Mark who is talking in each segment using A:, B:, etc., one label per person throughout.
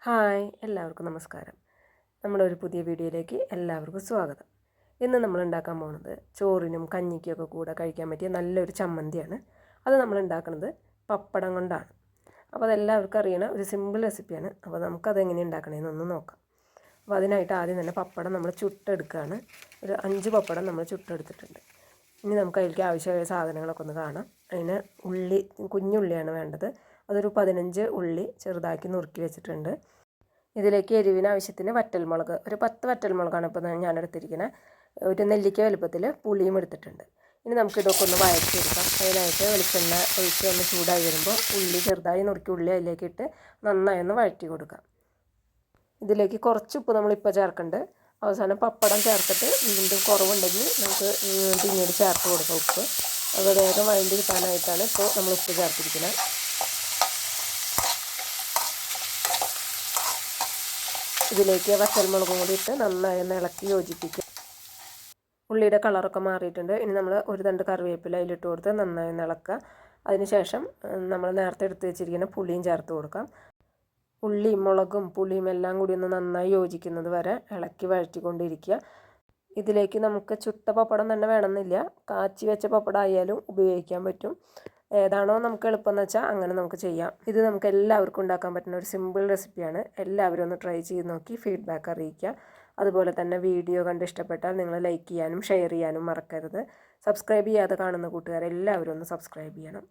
A: Hi, എല്ലാവർക്കും നമസ്കാരം. നമ്മുടെ ഒരു പുതിയ വീഡിയോയിലേക്ക് എല്ലാവർക്കും സ്വാഗതം. ഇന്ന് നമ്മൾ ഉണ്ടാക്കാൻ പോകുന്നത് ചോറിനും കഞ്ഞിക്കൊക്കെ കൂടെ കഴിക്കാൻ പറ്റിയ നല്ലൊരു ചമ്മന്തിയാണ്. അത് നമ്മൾ ഉണ്ടാക്കുന്നത് പപ്പടം കൊണ്ടാണ്. അപ്പോൾ അതെല്ലാവർക്കും അറിയണ ഒരു സിമ്പിൾ റെസിപ്പിയാണ്. അപ്പോൾ നമുക്കത് എങ്ങനെ ഉണ്ടാക്കണമെന്നൊന്ന് നോക്കാം. അപ്പോൾ അതിനായിട്ട് ആദ്യം തന്നെ പപ്പടം നമ്മൾ ചുട്ടെടുക്കുകയാണ്. ഒരു 5 പപ്പടം നമ്മൾ ചുട്ടെടുത്തിട്ടുണ്ട്. ഇനി നമുക്ക് അതിലേക്ക് ആവശ്യമായ സാധനങ്ങളൊക്കെ ഒന്ന് കാണാം. അതിന് കുഞ്ഞുള്ളിയാണ് വേണ്ടത്. അതൊരു 15 ഉള്ളി ചെറുതാക്കി നുറുക്കി വെച്ചിട്ടുണ്ട്. ഇതിലേക്ക് എരിവിന് ആവശ്യത്തിന് വറ്റൽമുളക്, ഒരു 10 വറ്റൽമുളകാണ് ഇപ്പോൾ ഞാൻ എടുത്തിരിക്കുന്നത്. ഒരു നെല്ലിക്ക വലുപ്പത്തിൽ പുളിയും എടുത്തിട്ടുണ്ട്. ഇനി നമുക്കിതൊക്കെ ഒന്ന് വഴറ്റിയെടുക്കാം. അതിനായിട്ട് വെളിച്ചെണ്ണ ഒഴിച്ച് ഒന്ന് ചൂടായി വരുമ്പോൾ ഉള്ളി ചെറുതായി നുറുക്കി ഉള്ളി അതിലേക്ക് ഇട്ട് നന്നായി ഒന്ന് വഴറ്റി കൊടുക്കാം. ഇതിലേക്ക് കുറച്ച് ഉപ്പ് നമ്മളിപ്പോൾ ചേർക്കുന്നുണ്ട്. അവസാനം പപ്പടം ചേർത്തിട്ട് വീണ്ടും കുറവുണ്ടെങ്കിൽ നമുക്ക് പിന്നീട് ചേർത്ത് കൊടുക്കാം ഉപ്പ്. അത് വേഗം വഴണ്ടി കിട്ടാനായിട്ടാണ് ഇപ്പോൾ നമ്മൾ ഉപ്പ് ചേർത്തിരിക്കുന്നത്. ഇതിലേക്ക് വറ്റൽമുളകും കൂടി ഇട്ട് നന്നായി ഒന്ന് ഇളക്കി യോജിപ്പിക്കുക. ഉള്ളിയുടെ കളറൊക്കെ മാറിയിട്ടുണ്ട്. ഇനി നമ്മൾ ഒരു തണ്ട് കറിവേപ്പില അതിലിട്ട് കൊടുത്ത് നന്നായി ഒന്ന് ഇളക്കുക. അതിനുശേഷം നമ്മൾ നേരത്തെ എടുത്ത് വെച്ചിരിക്കുന്ന പുളിയും ചേർത്ത് കൊടുക്കാം. ഉള്ളിയും മുളകും പുളിയും എല്ലാം കൂടി ഒന്ന് നന്നായി യോജിക്കുന്നത് വരെ ഇളക്കി വഴറ്റിക്കൊണ്ടിരിക്കുക. ഇതിലേക്ക് നമുക്ക് ചുട്ട പപ്പടം തന്നെ വേണമെന്നില്ല, കാച്ചി വെച്ച പപ്പടം ആയാലും ഉപയോഗിക്കാൻ പറ്റും. ഏതാണോ നമുക്ക് എളുപ്പമെന്ന് വെച്ചാൽ അങ്ങനെ നമുക്ക് ചെയ്യാം. ഇത് നമുക്ക് എല്ലാവർക്കും ഉണ്ടാക്കാൻ പറ്റുന്ന ഒരു സിമ്പിൾ റെസിപ്പിയാണ്. എല്ലാവരും ഒന്ന് ട്രൈ ചെയ്ത് നോക്കി ഫീഡ്ബാക്ക് അറിയിക്കുക. അതുപോലെ തന്നെ വീഡിയോ കണ്ട് ഇഷ്ടപ്പെട്ടാൽ നിങ്ങൾ ലൈക്ക് ചെയ്യാനും ഷെയർ ചെയ്യാനും മറക്കരുത്. സബ്സ്ക്രൈബ് ചെയ്യാതെ കാണുന്ന കൂട്ടുകാരെല്ലാവരും ഒന്ന് സബ്സ്ക്രൈബ് ചെയ്യണം.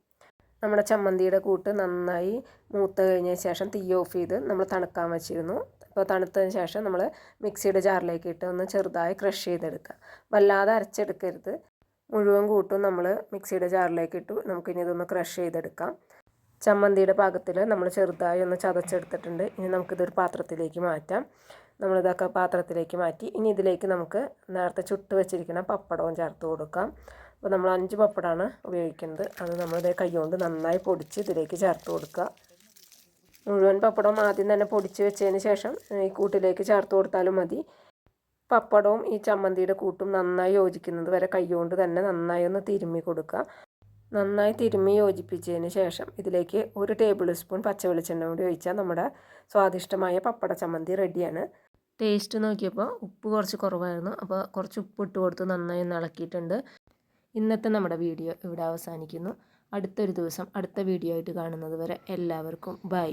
A: നമ്മുടെ ചമ്മന്തിയുടെ കൂട്ട് നന്നായി മൂത്ത് കഴിഞ്ഞ ശേഷം തീ ഓഫ് ചെയ്ത് നമ്മൾ തണുക്കാൻ വെച്ചിരുന്നു. അപ്പോൾ തണുത്തതിന് ശേഷം നമ്മൾ മിക്സിയുടെ ജാറിലേക്ക് ഇട്ട് ഒന്ന് ചെറുതായി ക്രഷ് ചെയ്തെടുക്കുക. വല്ലാതെ അരച്ചെടുക്കരുത്. മുഴുവൻ കൂട്ടും നമ്മൾ മിക്സിയുടെ ജാറിലേക്ക് ഇട്ടു. നമുക്കിനി ഇതൊന്ന് ക്രഷ് ചെയ്തെടുക്കാം. ചമ്മന്തിയുടെ പാകത്തിൽ നമ്മൾ ചെറുതായി ഒന്ന് ചതച്ചെടുത്തിട്ടുണ്ട്. ഇനി നമുക്കിതൊരു പാത്രത്തിലേക്ക് മാറ്റാം. നമ്മളിതൊക്കെ പാത്രത്തിലേക്ക് മാറ്റി ഇനി ഇതിലേക്ക് നമുക്ക് നേരത്തെ ചുട്ട് വെച്ചിരിക്കുന്ന പപ്പടവും ചേർത്ത് കൊടുക്കാം. അപ്പോൾ നമ്മൾ 5 പപ്പടമാണ് ഉപയോഗിക്കുന്നത്. അത് നമ്മളിതേ കൈകൊണ്ട് നന്നായി പൊടിച്ച് ഇതിലേക്ക് ചേർത്ത് കൊടുക്കുക. മുഴുവൻ പപ്പടവും ആദ്യം തന്നെ പൊടിച്ച് വെച്ചതിന് ശേഷം ഈ കൂട്ടിലേക്ക് ചേർത്ത് കൊടുത്താലും മതി. പപ്പടവും ഈ ചമ്മന്തിയുടെ കൂട്ടും നന്നായി യോജിക്കുന്നത് വരെ കൈകൊണ്ട് തന്നെ നന്നായി ഒന്ന് തിരുമ്മി കൊടുക്കുക. നന്നായി തിരുമ്മി യോജിപ്പിച്ചതിന് ശേഷം ഇതിലേക്ക് 1 ടേബിൾ സ്പൂൺ പച്ച വെളിച്ചെണ്ണ കൂടി ഒഴിച്ചാൽ നമ്മുടെ സ്വാദിഷ്ടമായ പപ്പട ചമ്മന്തി റെഡിയാണ്. ടേസ്റ്റ് നോക്കിയപ്പോൾ ഉപ്പ് കുറച്ച് കുറവായിരുന്നു. അപ്പോൾ കുറച്ച് ഉപ്പ് ഇട്ട് കൊടുത്ത് നന്നായി ഒന്ന് ഇളക്കിയിട്ടുണ്ട്. ഇന്നത്തെ നമ്മുടെ വീഡിയോ ഇവിടെ അവസാനിക്കുന്നു. അടുത്തൊരു ദിവസം അടുത്ത വീഡിയോ ആയിട്ട് കാണുന്നത് വരെ എല്ലാവർക്കും ബൈ.